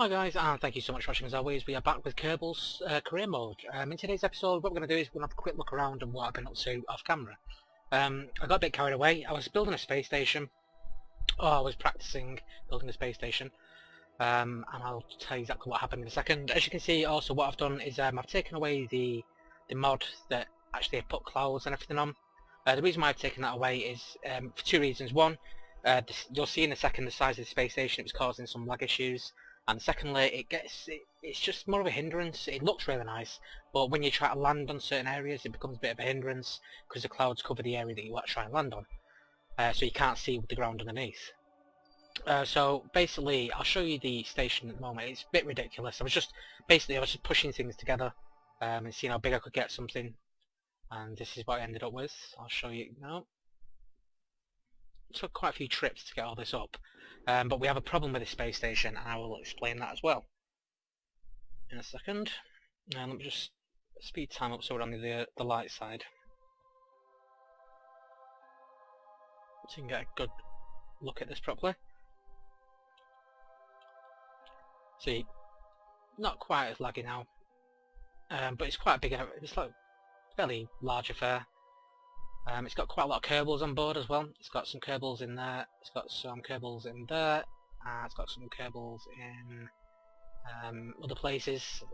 Hi guys, and thank you so much for watching. As always, we are back with Kerbals career mode. In today's episode, what we're going to do is we're going to have a quick look around and what I've been up to off camera. I got a bit carried away. I was building a space station. I was practicing building a space station. And I'll tell you exactly what happened in a second. As you can see, also what I've done is I've taken away the mod that actually put clouds and everything on. The reason why I've taken that away is for two reasons. One, you'll see in a second the size of the space station, it was causing some lag issues. And secondly, it's just more of a hindrance. It looks really nice, but when you try to land on certain areas, it becomes a bit of a hindrance because the clouds cover the area that you want to try and land on, so you can't see the ground underneath. So basically, I'll show you the station at the moment. It's a bit ridiculous. I was just pushing things together and seeing how big I could get something, and this is what I ended up with. I'll show you now. It took quite a few trips to get all this up. But we have a problem with the space station, and I will explain that as well in a second. Let me just speed time up so we're on the light side, so you can get a good look at this properly. See, not quite as laggy now, but it's quite a big. It's like a fairly large affair. It's got quite a lot of Kerbals on board as well. It's got some Kerbals in there, it's got some Kerbals in there, it's got some Kerbals in other places.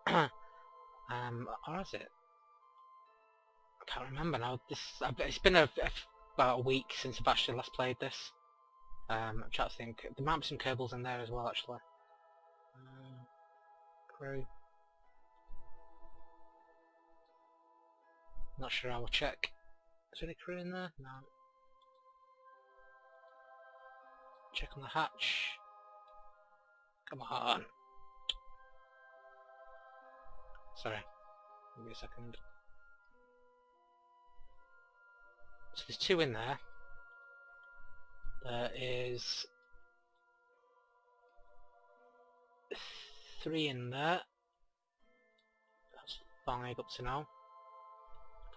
Or is it? I can't remember now. It's been about a week since I've actually last played this. I'm trying to think. There might be some Kerbals in there as well, actually. Crew. Not sure. I will check. Is there any crew in there? No. Check on the hatch. Come on. Sorry. Give me a second. So there's two in there. There is three in there. That's 5 up to now.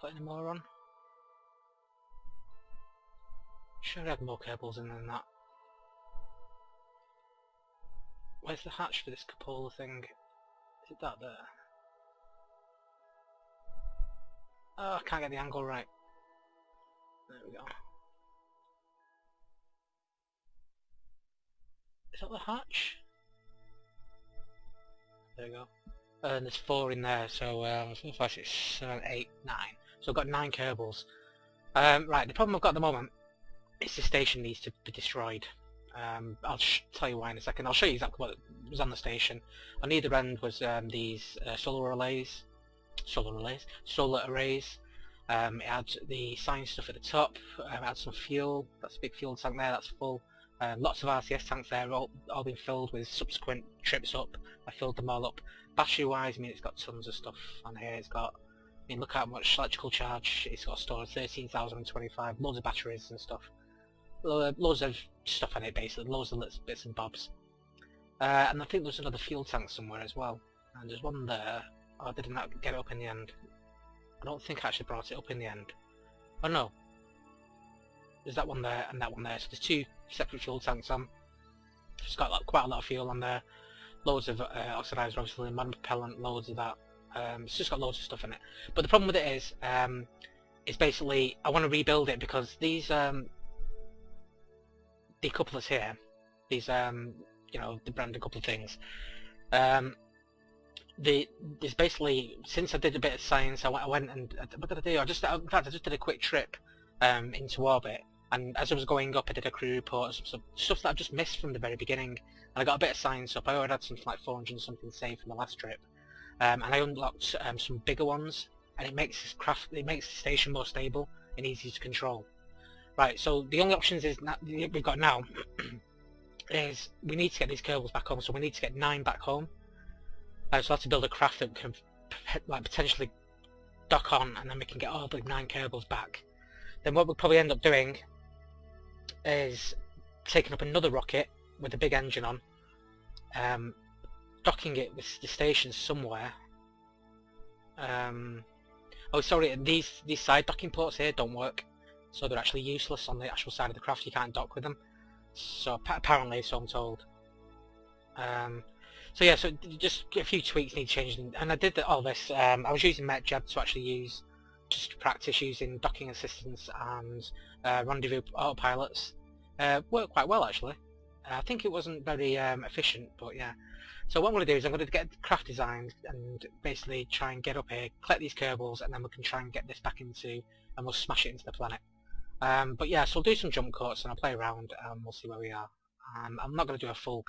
Put any more on? Sure I had more Kerbals in than that. Where's the hatch for this cupola thing? Is it that there? Oh, I can't get the angle right. There we go. Is that the hatch? There we go. And there's 4 in there, so 4, 5, 6, 7, 8, 9. So I've got 9 Kerbals. Right, the problem I've got at the moment is the station needs to be destroyed. I'll tell you why in a second. I'll show you exactly what was on the station. On either end was these solar arrays. It had the science stuff at the top. It had some fuel. That's a big fuel tank there. That's full. Lots of RCS tanks there, all been filled with subsequent trips up. I filled them all up. Battery wise, I mean, it's got tons of stuff on here. It's got, I mean, look how much electrical charge it's got stored. 13,025. Loads of batteries and stuff. Loads of stuff on it basically. Loads of little bits and bobs. And I think there's another fuel tank somewhere as well. And there's one there. Oh, I did not get it up in the end. I don't think I actually brought it up in the end. Oh no. There's that one there and that one there. So there's 2 separate fuel tanks on. It's got quite a lot of fuel on there. Loads of oxidizer, obviously, modern propellant, loads of that. It's just got loads of stuff in it. But the problem with it is basically I want to rebuild it because these decouplers here, these you know, the brand decoupled things. There's basically, since I did a bit of science, I went and what did I do? In fact, I just did a quick trip into orbit, and as I was going up, I did a crew report, some stuff that I just missed from the very beginning, and I got a bit of science up. I already had something like 400 and something saved from the last trip, and I unlocked some bigger ones, and it makes the station more stable and easier to control. Right, so the only options we've got now is we need to get these Kerbals back home, so we need to get 9 back home. So I have to build a craft that can potentially dock on, and then we can get all the 9 Kerbals back. Then what we'll probably end up doing is taking up another rocket with a big engine on, docking it with the station somewhere. Oh, sorry, these side docking ports here don't work, so they're actually useless on the actual side of the craft. You can't dock with them. So apparently, so I'm told. So yeah, so just a few tweaks need changing, and I did all this. I was using MetJeb to actually use, just to practice using docking assistants and rendezvous autopilots. Worked quite well actually. I think it wasn't very efficient, but yeah. So what I'm going to do is I'm going to get the craft designed and basically try and get up here, collect these Kerbals, and then we can try and get this back into, and we'll smash it into the planet. But yeah, so I'll do some jump cuts and I'll play around and we'll see where we are. I'm not going to do a full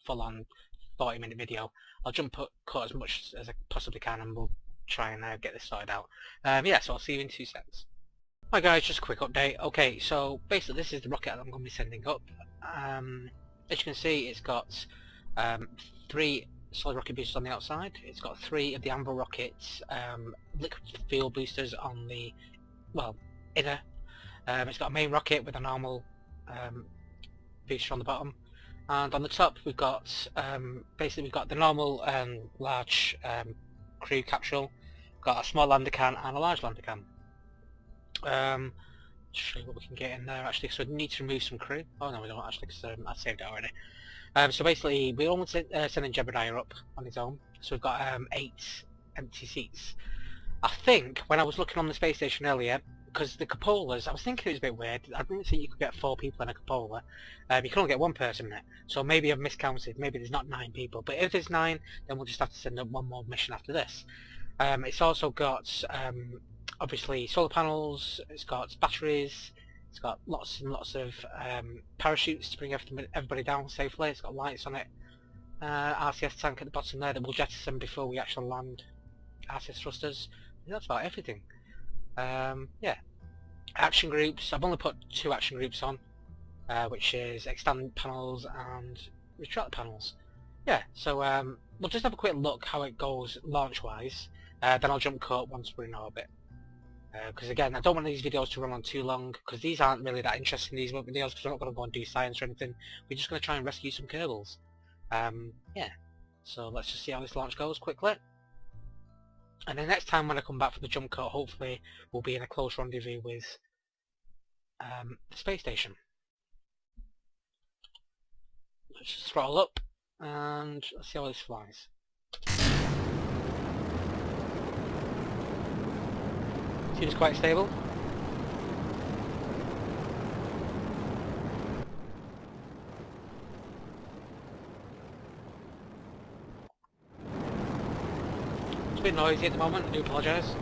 full-on 40-minute video. I'll jump cut as much as I possibly can and we'll try and get this sorted out. Yeah, so I'll see you in 2 seconds. Hi guys, just a quick update. Okay, so basically this is the rocket that I'm going to be sending up. As you can see, it's got 3 solid rocket boosters on the outside. It's got 3 of the Anvil rockets, liquid fuel boosters on the, well, inner. It's got a main rocket with a normal booster on the bottom, and on the top we've got basically we've got the normal large crew capsule, got a small lander can and a large lander can. Just show you what we can get in there actually. So we need to remove some crew. Oh no, we don't actually, because I saved it already. So basically we're almost sending Jebediah up on his own. So we've got 8 empty seats. I think when I was looking on the space station earlier, because the cupolas, I was thinking it was a bit weird. I didn't think you could get 4 people in a cupola. You can only get 1 person in it. So maybe I've miscounted. Maybe there's not 9 people. But if there's 9, then we'll just have to send up 1 more mission after this. It's also got obviously solar panels. It's got batteries. It's got lots and lots of parachutes to bring everybody down safely. It's got lights on it. RCS tank at the bottom there that we'll jettison before we actually land. RCS thrusters. That's about everything. Yeah, action groups. I've only put 2 action groups on, which is extend panels and retract panels. Yeah, so we'll just have a quick look how it goes launch-wise. Then I'll jump cut once we're in orbit. Because again, I don't want these videos to run on too long, because these aren't really that interesting, these videos, because we're not going to go and do science or anything. We're just going to try and rescue some Kerbals. Yeah, so let's just see how this launch goes quickly. And the next time when I come back for the jump cut, hopefully we'll be in a close rendezvous with the space station. Let's just throttle up and let's see how this flies. Seems quite stable. It's a bit noisy at the moment, I do apologise.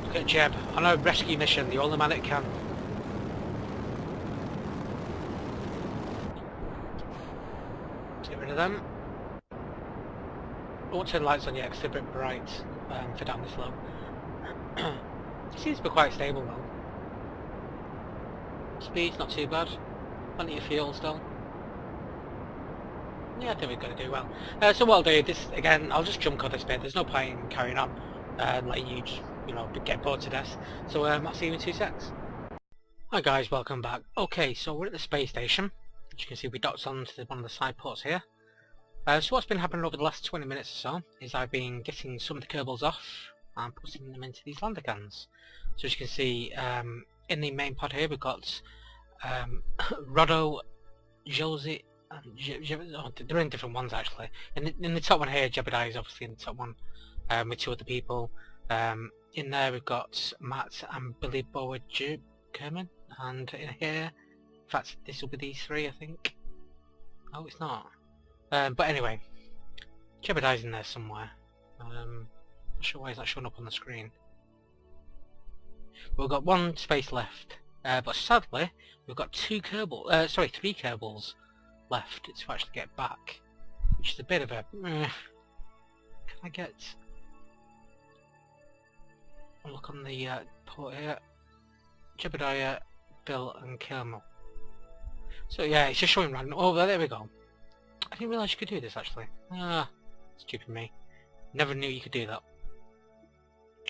Look at Jeb, on a rescue mission, the only man it can. Let's get rid of them. I won't turn the lights on yet because they're a bit bright for down this low. It seems to be quite stable though. Speed's not too bad. Plenty of fuel still. Yeah, I think we're going to do well. So what I'll do, this again, I'll just jump cut this bit. There's no point in carrying on and letting you just, get bored to death. So I'll see you in 2 seconds. Hi guys, welcome back. Okay, so we're at the space station. As you can see, we docked onto one of the side ports here. So what's been happening over the last 20 minutes or so is I've been getting some of the Kerbals off and putting them into these lander cans. So as you can see, in the main pod here we've got Rodo, Josie, and they're in different ones actually. In the top one here, Jebediah is obviously in the top one, with 2 other people. In there we've got Matt and Billy Bower Kerman, and in here, in fact this will be these 3 I think. Oh, it's not. But anyway, Jebediah's in there somewhere. Not sure why he's not showing up on the screen. We've got 1 space left. But sadly, we've got 3 Kerbals left to actually get back, which is a bit of a. Can I get a look on the port here? Jebediah, Bill, and Kerbal. So yeah, it's just showing random. Oh, there we go. I didn't realise you could do this actually. Stupid me. Never knew you could do that.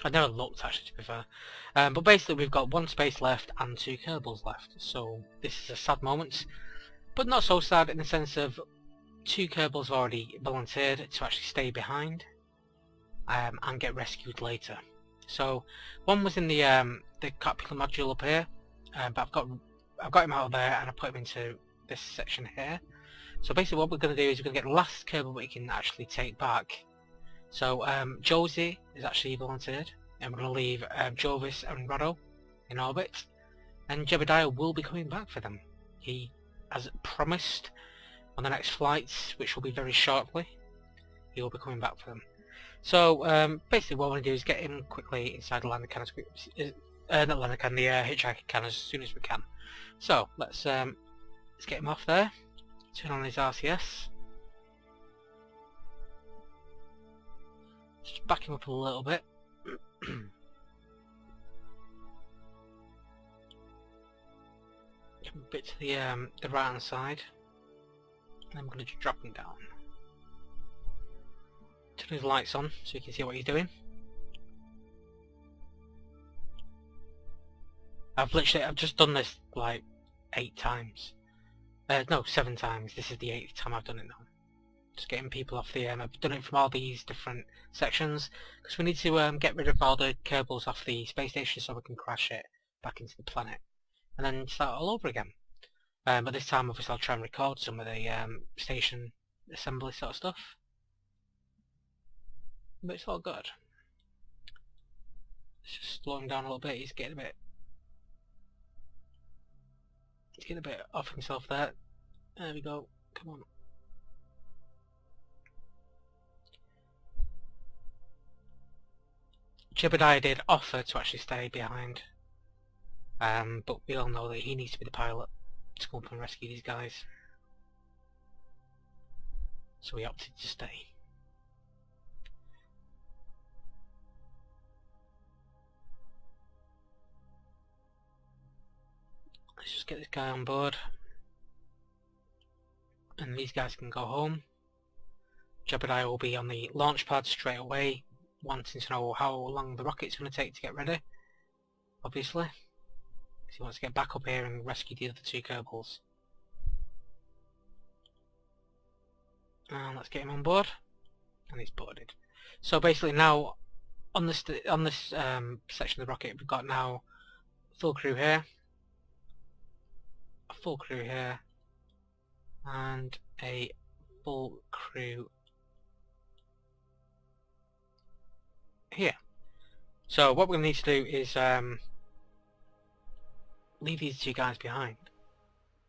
I never looked actually, to be fair. But basically we've got 1 space left and 2 Kerbals left, so this is a sad moment, but not so sad in the sense of 2 Kerbals have already volunteered to actually stay behind and get rescued later. So one was in the Copula module up here, but I've got him out of there and I put him into this section here. So basically what we're going to do is we're going to get the last Kerbal we can actually take back. So Josie is actually volunteered, and we're going to leave Jovis and Roddo in orbit, and Jebediah will be coming back for them. He has promised on the next flights, which will be very shortly, he will be coming back for them. So basically what I want to do is get him quickly inside the landing can, not landing can, the hitchhiking can as soon as we can. So let's get him off there, turn on his RCS, just back him up a little bit. Get him a bit to the right hand side, and I'm going to just drop him down. Turn his lights on so you can see what he's doing. I've just done this like 8 times. No, 7 times. This is the 8th time I've done it now. Just getting people off the I've done it from all these different sections because we need to get rid of all the Kerbals off the space station so we can crash it back into the planet and then start all over again. But this time obviously I'll try and record some of the station assembly sort of stuff. But it's all good. Let's just slow him down a little bit. He's getting a bit off himself there. There we go. Come on. Jebediah did offer to actually stay behind, but we all know that he needs to be the pilot to come up and rescue these guys. So he opted to stay. Let's just get this guy on board, and these guys can go home. Jebediah will be on the launch pad straight away, wanting to know how long the rocket's going to take to get ready, obviously, because he wants to get back up here and rescue the other 2 Kerbals. And let's get him on board, and he's boarded. So basically now, on this section of the rocket, we've got now a full crew here, a full crew here, and a full crew here. So what we're going to need to do is leave these 2 guys behind,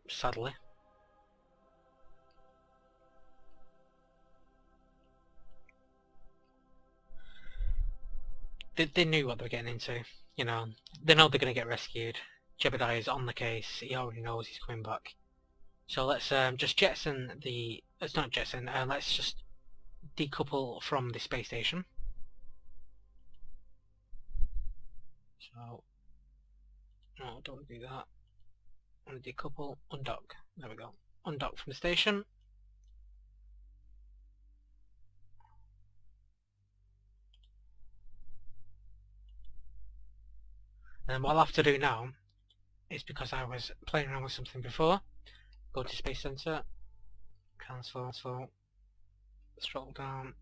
sadly. They knew what they were getting into, you know. They know they're going to get rescued. Jebediah is on the case, he already knows he's coming back. So let's just jettison the... let's not jettison, let's just decouple from the space station. So, no, don't want to do that. I want to decouple, undock. There we go. Undock from the station. And what I'll have to do now is, because I was playing around with something before, go to Space Center, cancel, scroll down.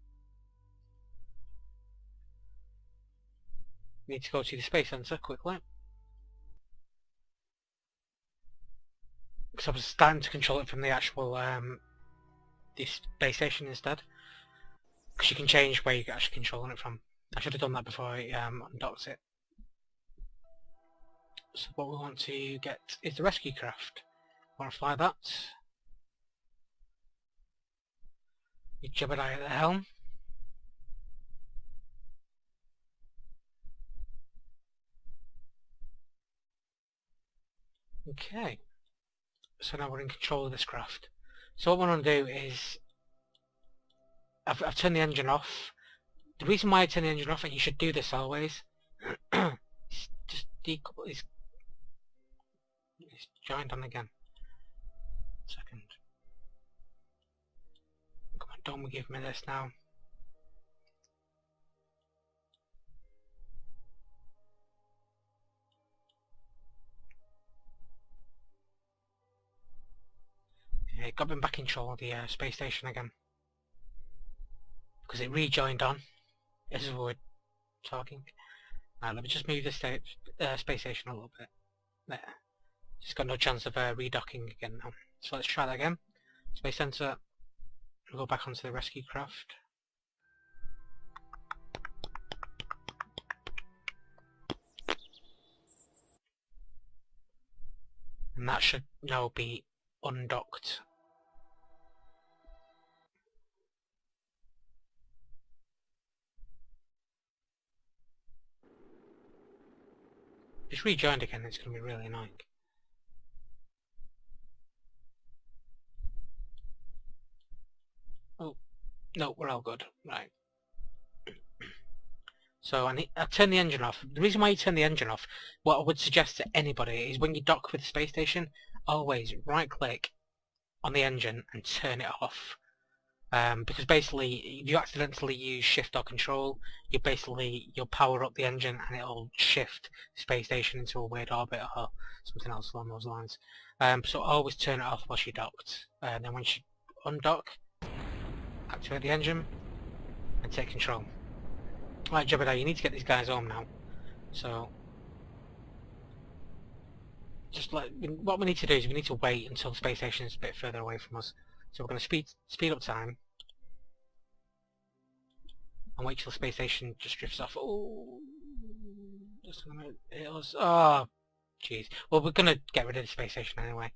Need to go to the Space Center quickly, because I was starting to control it from the actual the space station instead, because you can change where you're actually controlling it from. I should have done that before I undocked it. So what we want to get is the rescue craft. I want to fly that. With Jebediah at the helm. Okay. So now we're in control of this craft. So what we're going to do is, I've turned the engine off. The reason why I turn the engine off, and you should do this always, is just decouple. It's joined on again. Second. Come on, don't give me this now. Yeah, got me back in control of the space station again, because it rejoined on as we were talking. Right, let me just move the space station a little bit. There. Just got no chance of redocking again now. So let's try that again. Space sensor. We'll go back onto the rescue craft. And that should now be undocked. If it's rejoined again, it's going to be really annoying. Oh, no, we're all good. Right. So I turn the engine off. The reason why you turn the engine off, what I would suggest to anybody is when you dock with the space station, always right click on the engine and turn it off. Because basically, if you accidentally use shift or control, you'll power up the engine and it'll shift the space station into a weird orbit or something else along those lines. So always turn it off whilst you're docked. And then once you undock, activate the engine and take control. Right, Jebediah, you need to get these guys home now. So, what we need to do is we need to wait until the space station is a bit further away from us. So we're going to speed up time and wait till the space station just drifts off. Oh, just a minute. It was. Oh, jeez. Well, we're going to get rid of the space station anyway.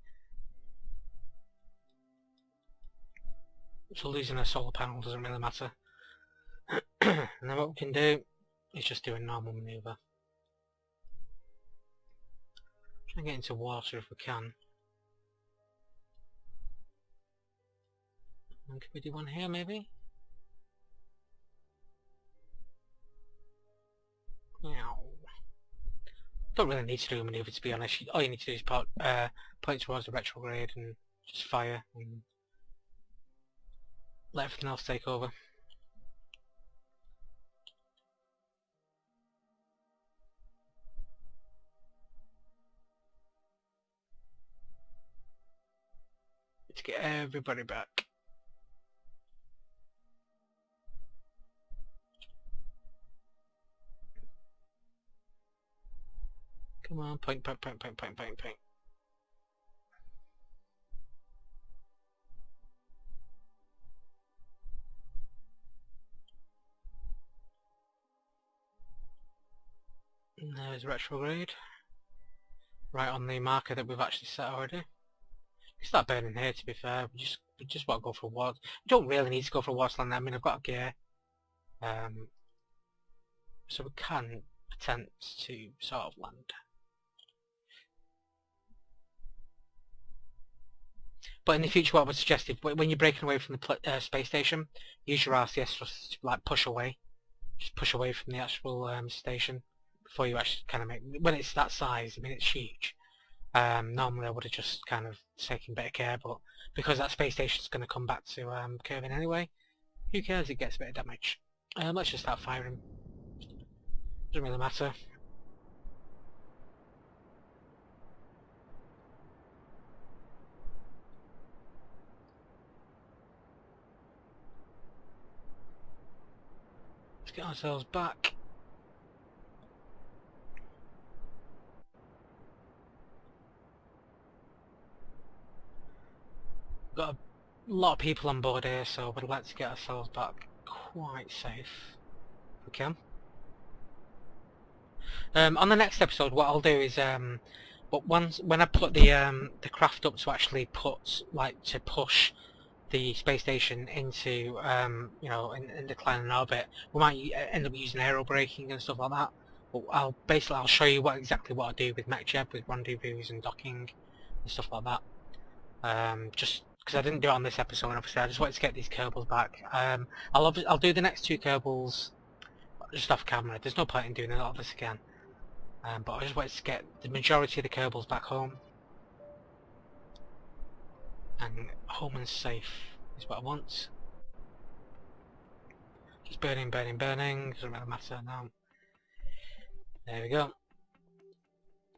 So losing a solar panel doesn't really matter. And then what we can do is just do a normal manoeuvre. Try and get into water if we can. And can we do one here maybe? Meow. Don't really need to do a manoeuvre, to be honest. All you need to do is point towards the retrograde and just fire and let everything else take over. To get everybody back. Come on, point. And there's retrograde. Right on the marker that we've actually set already. It's not burning here, to be fair. We just want to go for a walk. We don't really need to go for a waterland. I mean, I've got a gear, so we can attempt to sort of land. But in the future, what I would suggest is when you're breaking away from the space station, use your RCS thrusters to like push away. Just push away from the actual station before you actually kind of make. When it's that size, I mean, it's huge. Normally I would have just kind of taken better care, but because that space station is going to come back to curving anyway, who cares? It gets a bit of damage. Let's just start firing. Doesn't really matter. Let's get ourselves back. Got a lot of people on board here, so we'd like to get ourselves back quite safe if we can. On the next episode, what I'll do is, when I put the craft up to actually push the space station into in declining orbit, we might end up using aero braking and stuff like that. But I'll show you exactly what I do with MechJeb, with rendezvous and docking and stuff like that. Just because I didn't do it on this episode, obviously, I just wanted to get these Kerbals back. I'll do the next two Kerbals just off camera. There's no point in doing a lot of this again. But I just wanted to get the majority of the Kerbals back home. And home and safe is what I want. Just burning, doesn't really matter now. There we go.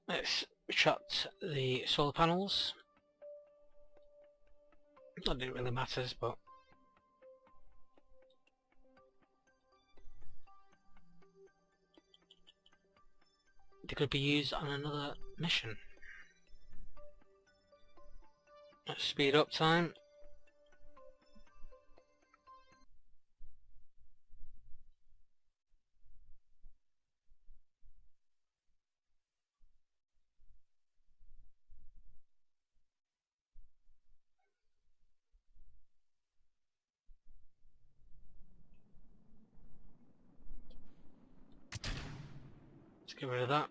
Let's retract the solar panels. Not that it really matters, but they could be used on another mission. Let's speed up time. Let's get rid of that.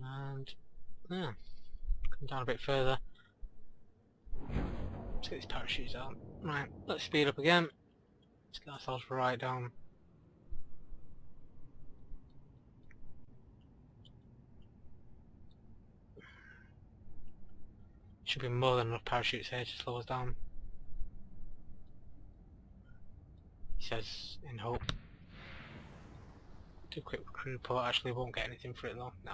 And yeah, come down a bit further. Let's get these parachutes out. Right, let's speed up again. Let's get ourselves right down. Should be more than enough parachutes here to slow us down. He says in hope. Do a quick crew report. Actually won't get anything for it though. No.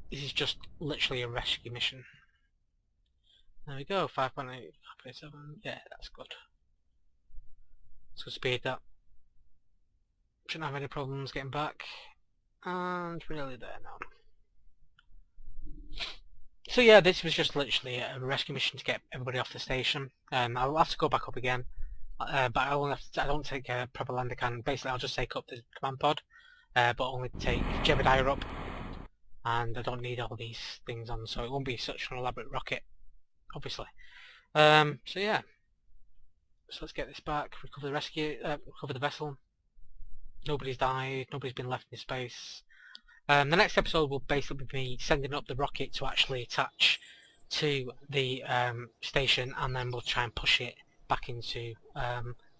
This is just literally a rescue mission. There we go, 5.8, 5.7, yeah, that's good. Let's go speed that. Shouldn't have any problems getting back. And we're nearly there now. So yeah, this was just literally a rescue mission to get everybody off the station. I'll have to go back up again, but I don't take a proper lander can. Basically I'll just take up the command pod, but only take Jebediah up. And I don't need all these things on, so it won't be such an elaborate rocket, obviously. So yeah, so let's get this back, recover the vessel. Nobody's died, nobody's been left in space. The next episode will basically be sending up the rocket to actually attach to the station, and then we'll try and push it back into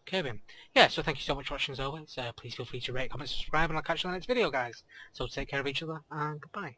Kerbal. Yeah, so thank you so much for watching as always. Please feel free to rate, comment, subscribe, and I'll catch you in the next video, guys. So take care of each other, and goodbye.